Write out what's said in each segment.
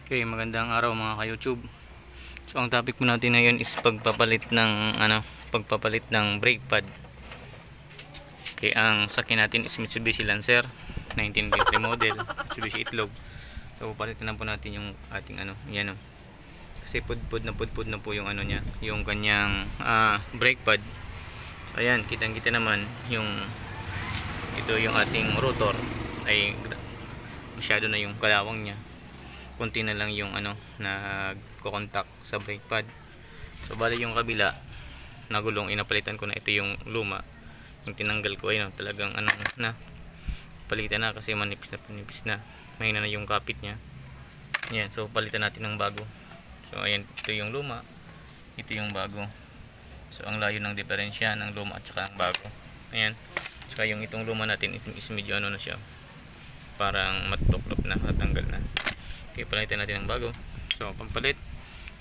Okay, magandang araw mga ka-YouTube. So ang topic po natin ngayon is pagpapalit ng brake pad. Okay, ang sakyan natin is Mitsubishi Lancer 1923 model, Mitsubishi Itlog. So palitan na po natin yung ating yan kasi pudpud na po yung niya, yung kanyang brake pad. Ayan, kitang-kita naman ito yung ating rotor ay masyado na yung kalawang niya. Kunti na lang yung nagko-contact sa brake pad. So bali yung kabila na gulong inapalitan ko na, ito yung luma. Yung tinanggal ko ay talagang na palitan na kasi manipis na. Mahina na yung kapit niya. Ayan, so palitan natin ng bago. So ayan, ito yung luma, ito yung bago. So ang layo ng diferensya ng luma at saka ang bago. Ayan. Saka yung itong luma natin is medyo na siya. Parang matutuklop na, natanggal na. Okay, palitan natin ng bago. So pampalit,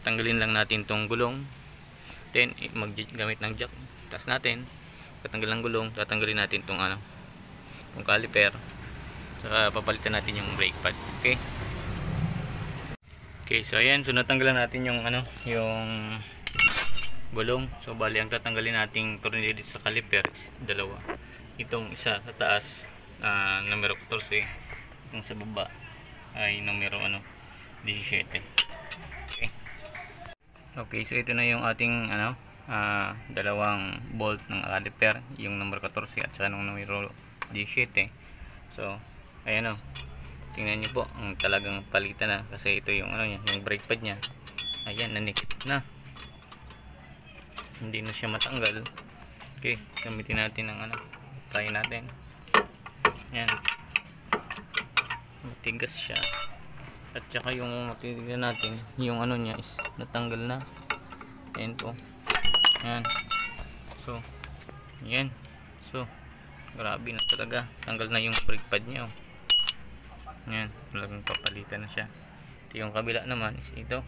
tanggalin lang natin tong gulong. Then gamit ng jack, taas natin, tatanggal ang gulong, tatanggalin natin tong tong caliper. Saka papalitan natin yung brake pad. Okay. Okay, so ayan, so natanggalan natin yung yung gulong. So bali ang tatanggalin nating tornilyo sa caliper is dalawa. Itong isa sa taas, numero 14, itong sa baba ay numero 17. Okay. Okay, so ito na yung ating dalawang bolt ng caliper, yung numero 14 at saka ng numero 17. So ayan tingnan niyo po, ang talagang palitan na kasi ito yung niya, yung brake pad niya. Ayan, nanikit na. Hindi na siya matanggal. Okay, gamitin natin ng try natin. Ayan. Matigas siya. At saka yung matigas natin, yung niya is natanggal na. Ayan po. Ayan. So, ayan. So, grabe na talaga. Tanggal na yung brake pad niya. Ayan, talagang papalitan na siya. Ito yung kabila naman is ito.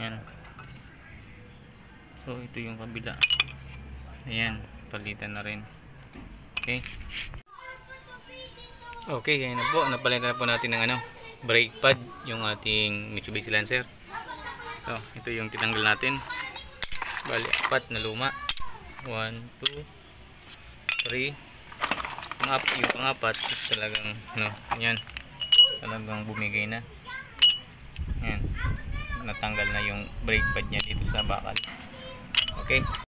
Ayan. So, ito yung kabila. Ayan, palitan na rin. Okay. Okay, ayan na po. Napalitan na po natin ng brake pad, yung ating Mitsubishi Lancer. So, ito yung tinanggal natin. Bali, 4 na luma. 1, 2, 3. Yung pang-apat talagang ayan. Talagang bumigay na. Ayan. Natanggal na yung brake pad niya dito sa bakal. Okay.